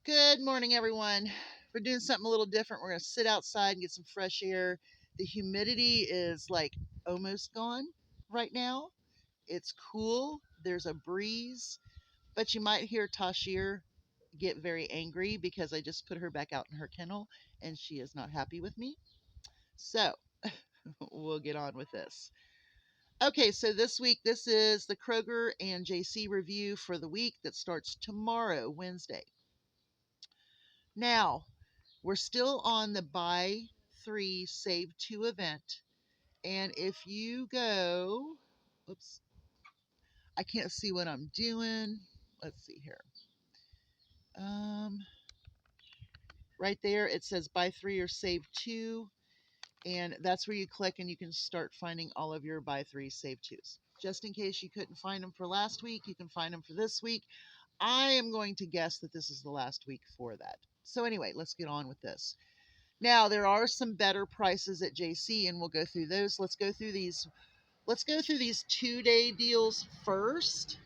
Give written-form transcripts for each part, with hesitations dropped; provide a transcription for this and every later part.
Good morning, everyone. We're doing something a little different. We're going to sit outside and get some fresh air. The humidity is like almost gone right now. It's cool. There's a breeze, but you might hear Tashir get very angry because I just put her back out in her kennel and she is not happy with me. So we'll get on with this. Okay, so this week, this is the Kroger and Jaycee review for the week that starts tomorrow, Wednesday. Now, we're still on the buy three, save two event. And if you go, oops, I can't see what I'm doing. Let's see here. Um, right there, it says buy three or save two. And that's where you click and you can start finding all of your buy three, save twos. Just in case you couldn't find them for last week, you can find them for this week. I am going to guess that this is the last week for that. So, anyway, let's get on with this. Now, there are some better prices at Jaycee, and we'll go through those. Let's go through these 2-day deals first.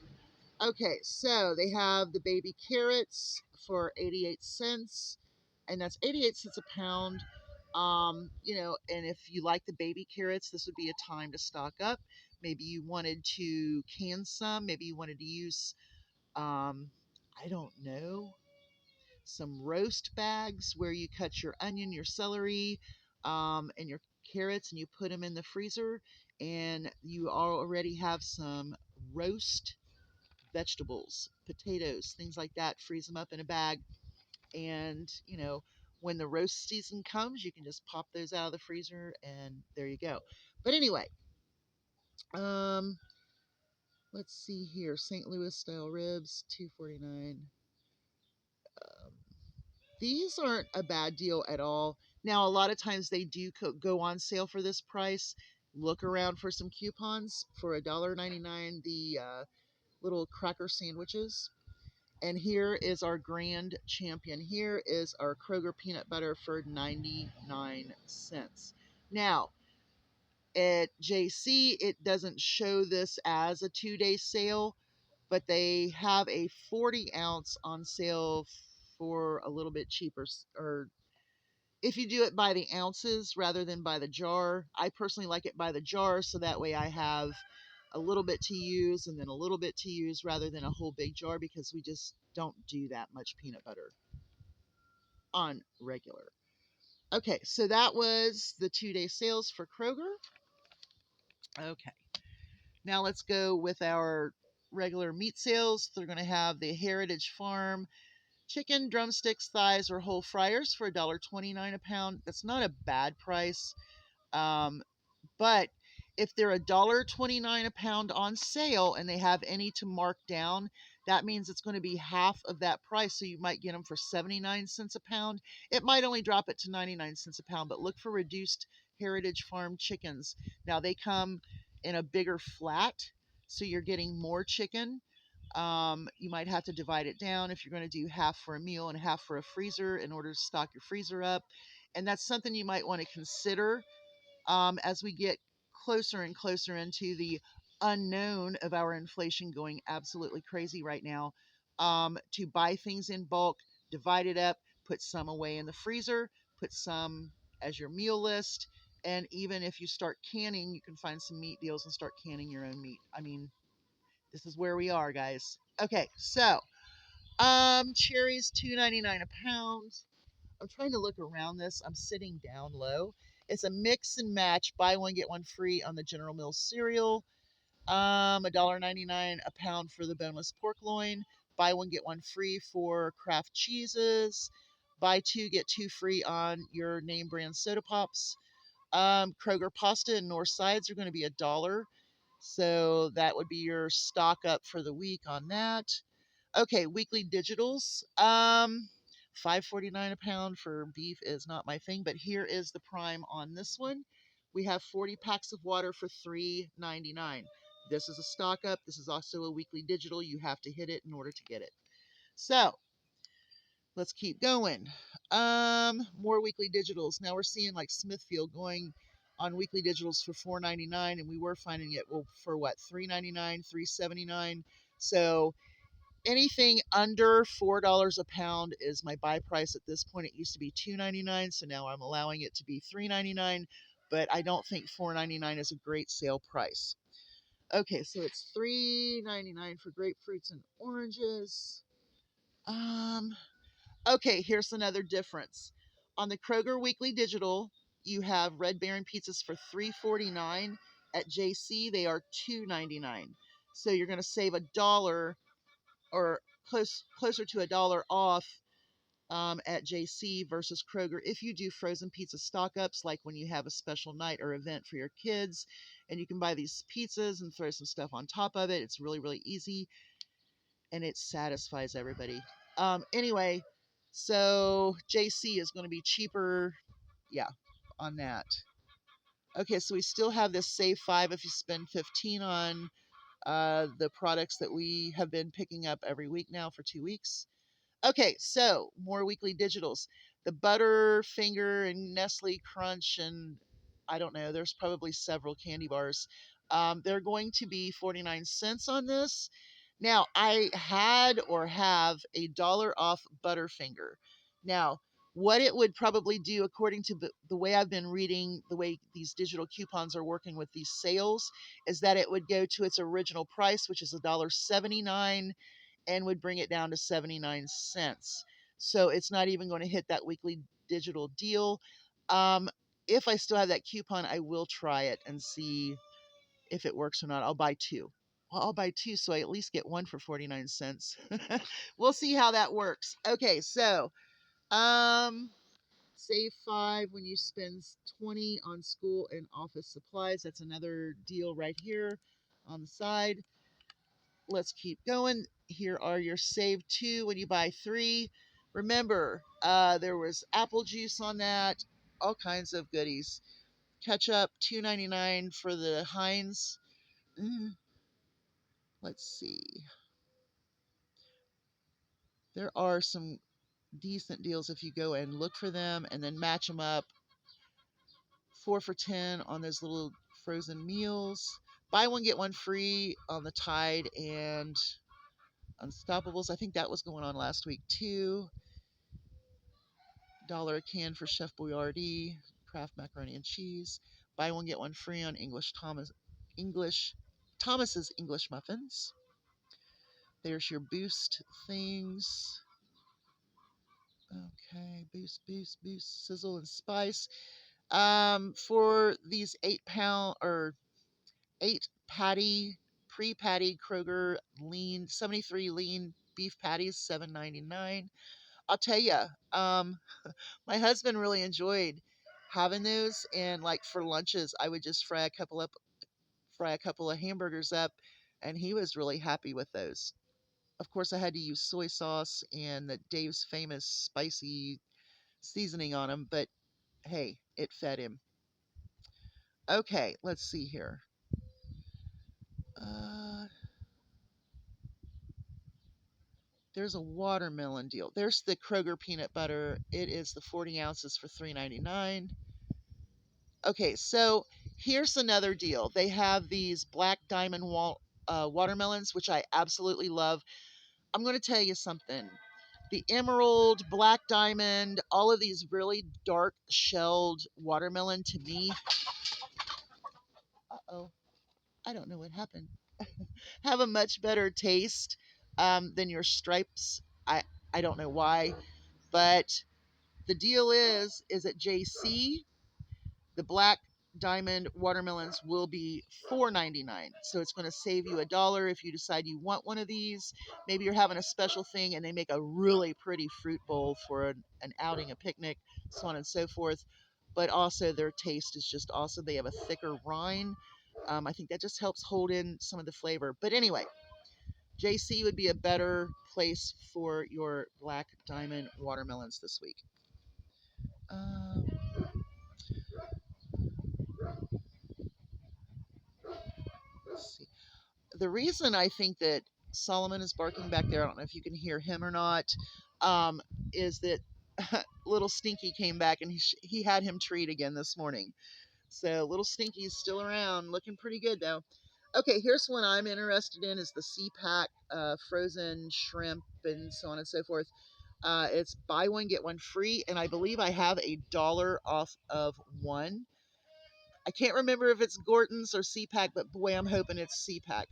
Okay, so they have the baby carrots for 88 cents, and that's 88 cents a pound. And if you like the baby carrots, this would be a time to stock up. Maybe you wanted to can some, maybe you wanted to use, I don't know, some roast bags where you cut your onion, your celery, and your carrots, and you put them in the freezer, and you already have some roast vegetables, potatoes, things like that. Freeze them up in a bag, and when the roast season comes, you can just pop those out of the freezer, and there you go. But anyway, um, let's see here. St. Louis style ribs, $2.49. Um, These aren't a bad deal at all. Now, a lot of times they do go on sale for this price. Look around for some coupons for $1.99. The little cracker sandwiches. And here is our grand champion. Here is our Kroger peanut butter for 99 cents. Now, at Jaycee, it doesn't show this as a 2-day sale, but they have a 40 ounce on sale for a little bit cheaper, or if you do it by the ounces rather than by the jar. I personally like it by the jar, so that way I have a little bit to use and then a little bit to use rather than a whole big jar, because we just don't do that much peanut butter on regular. Okay, so that was the 2-day sales for Kroger. Okay, now let's go with our regular meat sales. They're going to have the Heritage Farm chicken, drumsticks, thighs, or whole fryers for $1.29 a pound. That's not a bad price. Um, but if they're $1.29 a pound on sale and they have any to mark down, that means it's going to be half of that price. So you might get them for 79 cents a pound. It might only drop it to 99 cents a pound, but look for reduced Heritage Farm chickens. Now they come in a bigger flat, so you're getting more chicken. You might have to divide it down if you're going to do half for a meal and half for a freezer in order to stock your freezer up. And that's something you might want to consider as we get closer and closer into the unknown of our inflation going absolutely crazy right now. To buy things in bulk, divide it up, put some away in the freezer, put some as your meal list. And even if you start canning, you can find some meat deals and start canning your own meat. I mean, this is where we are, guys. Okay, so cherries, $2.99 a pound. I'm trying to look around this. I'm sitting down low. It's a mix and match, buy one get one free on the General Mills cereal. $1.99 a pound for the boneless pork loin. Buy one get one free for Kraft cheeses. Buy two get two free on your name brand soda pops. Kroger pasta and North Sides are going to be $1. So that would be your stock up for the week on that. Okay, weekly digitals. 5.49 a pound for beef is not my thing, but here is the prime on this one. We have 40 packs of water for $3.99. This is a stock up. This is also a weekly digital. You have to hit it in order to get it. So let's keep going. More weekly digitals. Now we're seeing like Smithfield going on weekly digitals for $4.99, and we were finding it for what, $3.99, $3.79. So Anything under $4 a pound is my buy price at this point. It used to be $2.99, so now I'm allowing it to be $3.99, but I don't think $4.99 is a great sale price. Okay, so it's $3.99 for grapefruits and oranges. Um, okay, here's another difference. On the Kroger Weekly Digital, you have Red Baron pizzas for $3.49. At Jaycee, they are $2.99. So you're going to save $1 or closer to $1 off at Jaycee versus Kroger if you do frozen pizza stock ups, like when you have a special night or event for your kids, and you can buy these pizzas and throw some stuff on top of it. It's really, really easy and it satisfies everybody. Anyway, so Jaycee is going to be cheaper, yeah, on that. Okay, so we still have this save 5 if you spend 15 on the products that we have been picking up every week now for 2 weeks. Okay, so more weekly digitals. The Butterfinger and Nestle Crunch, and I don't know, there's probably several candy bars. They're going to be 49 cents on this. Now, I had or have $1 off Butterfinger. Now, what it would probably do, according to the way I've been reading, the way these digital coupons are working with these sales, is that it would go to its original price, which is $1.79, and would bring it down to 79 cents. So it's not even going to hit that weekly digital deal. Um, if I still have that coupon, I will try it and see if it works or not. I'll buy two. Well, I'll buy two so I at least get one for 49 cents. We'll see how that works. Okay, so um, save 5 when you spend 20 on school and office supplies. That's another deal right here on the side. Let's keep going. Here are your save 2 when you buy 3. Remember, there was apple juice on that, all kinds of goodies. Ketchup, $2.99 for the Heinz. Mm, let's see. There are some decent deals if you go and look for them and then match them up. 4 for 10 on those little frozen meals. Buy one, get one free on the Tide and Unstoppables. I think that was going on last week too. $1 a can for Chef Boyardee, Kraft macaroni and cheese. Buy one, get one free on English Thomas's English muffins. There's your Boost things. Okay, Boost, sizzle and spice. For these 8 pound or 8 pre-patty Kroger lean 73 lean beef patties, $7.99. I'll tell you, my husband really enjoyed having those, and like for lunches, I would just fry a couple of hamburgers up, and he was really happy with those. Of course, I had to use soy sauce and the Dave's famous spicy seasoning on them, but hey, it fed him. Okay, let's see here. Uh, there's a watermelon deal. There's the Kroger peanut butter. It is the 40 ounces for $3.99. Okay, so here's another deal. They have these black diamond watermelons, which I absolutely love. I'm going to tell you something. The emerald, black diamond, all of these really dark shelled watermelon to me, uh-oh, I don't know what happened, have a much better taste than your stripes. I don't know why, but the deal is at Jaycee, the black diamond watermelons will be $4.99. So it's going to save you $1 if you decide you want one of these. Maybe you're having a special thing and they make a really pretty fruit bowl for an outing, a picnic, so on and so forth. But also their taste is just awesome. They have a thicker rind. I think that just helps hold in some of the flavor. But anyway, Jaycee would be a better place for your black diamond watermelons this week. Um, let's see. The reason I think that Solomon is barking back there, I don't know if you can hear him or not, um, is that little Stinky came back and he had him treat again this morning. So little Stinky is still around, looking pretty good though. Okay, here's one I'm interested in is the CPAC frozen shrimp and so on and so forth. It's buy one get one free, and I believe I have $1 off of one. I can't remember if it's Gorton's or CPAC, but boy, I'm hoping it's CPAC.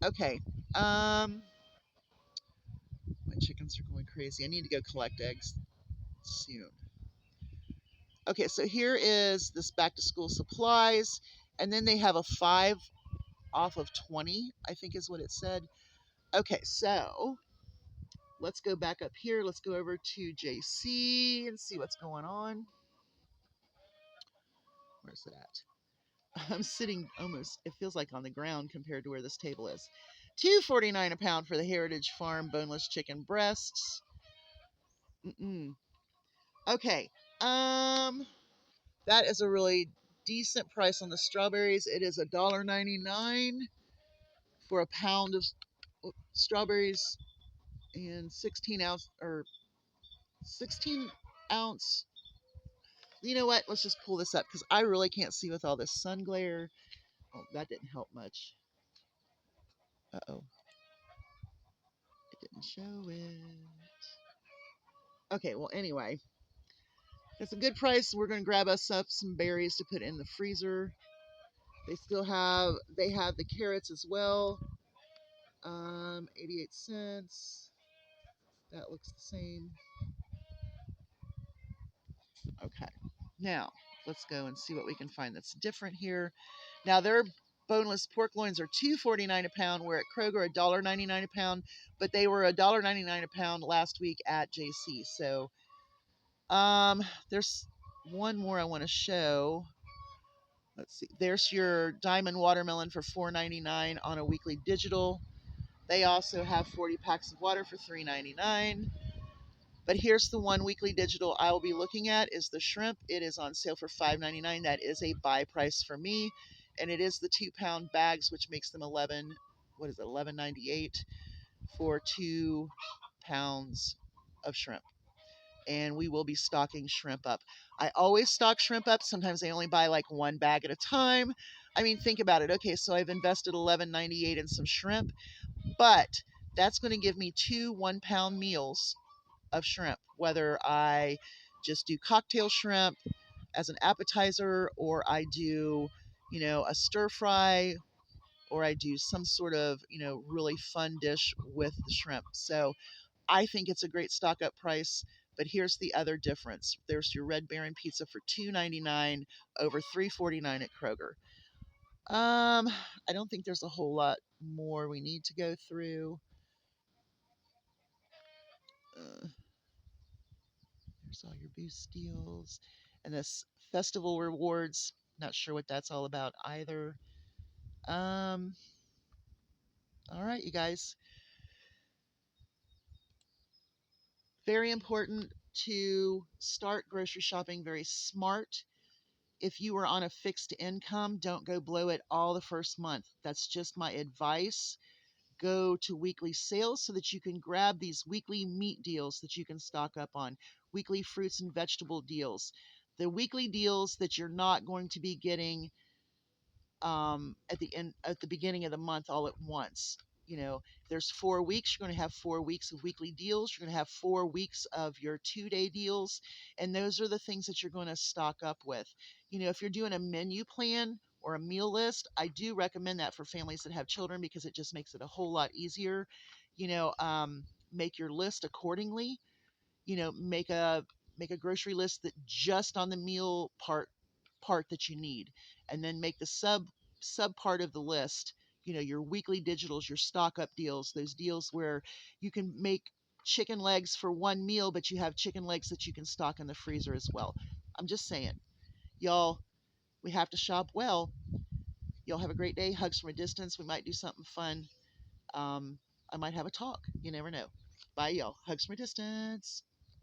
Okay, um, my chickens are going crazy. I need to go collect eggs soon. Okay, so here is this back to school supplies, and then they have a 5 off of 20, I think is what it said. Okay, so let's go back up here. Let's go over to Jaycee and see what's going on. Where's it at? I'm sitting almost, it feels like on the ground compared to where this table is. $2.49 a pound for the Heritage Farm boneless chicken breasts. Mm-mm. Okay. That is a really decent price on the strawberries. It is $1.99 for a pound of strawberries and 16 ounce. You know what? Let's just pull this up because I really can't see with all this sun glare. Oh, that didn't help much. Uh-oh. It didn't show it. Okay, well, anyway. It's a good price. We're going to grab us up some berries to put in the freezer. They have the carrots as well. 88 cents. That looks the same. Okay. Now, let's go and see what we can find that's different here. Now, their boneless pork loins are $2.49 a pound. We're at Kroger, $1.99 a pound, but they were $1.99 a pound last week at Jaycee. So, there's one more I want to show. Let's see. There's your diamond watermelon for $4.99 on a weekly digital. They also have 40 packs of water for $3.99. But here's the one weekly digital I will be looking at is the shrimp. It is on sale for $5.99. That is a buy price for me. And it is the 2-pound bags, which makes them 11, what is it, $11.98 for 2 pounds of shrimp. And we will be stocking shrimp up. I always stock shrimp up. Sometimes I only buy like one bag at a time. I mean, think about it. Okay, so I've invested $11.98 in some shrimp, but that's going to give me 2 1-pound meals of shrimp, whether I just do cocktail shrimp as an appetizer or I do, a stir fry or I do some sort of, really fun dish with the shrimp. So I think it's a great stock up price. But here's the other difference. There's your Red Baron pizza for $2.99 over $3.49 at Kroger. I don't think there's a whole lot more we need to go through. Uh, There's all your boost deals. And this festival rewards, not sure what that's all about either. Um, all right, you guys. Very important to start grocery shopping very smart. If you are on a fixed income, don't go blow it all the first month. That's just my advice. Go to weekly sales so that you can grab these weekly meat deals that you can stock up on, weekly fruits and vegetable deals, the weekly deals that you're not going to be getting at the beginning of the month all at once. There's 4 weeks. You're going to have 4 weeks of weekly deals. You're going to have 4 weeks of your 2-day deals, and those are the things that you're going to stock up with. If you're doing a menu plan or a meal list, I do recommend that for families that have children because it just makes it a whole lot easier. Make your list accordingly. Make a grocery list that just on the meal part that you need, and then make the sub part of the list, your weekly digitals, your stock up deals, those deals where you can make chicken legs for one meal, but you have chicken legs that you can stock in the freezer as well. I'm just saying, y'all, we have to shop well. Y'all have a great day. Hugs from a distance. We might do something fun. I might have a talk. You never know. Bye, y'all. Hugs from a distance.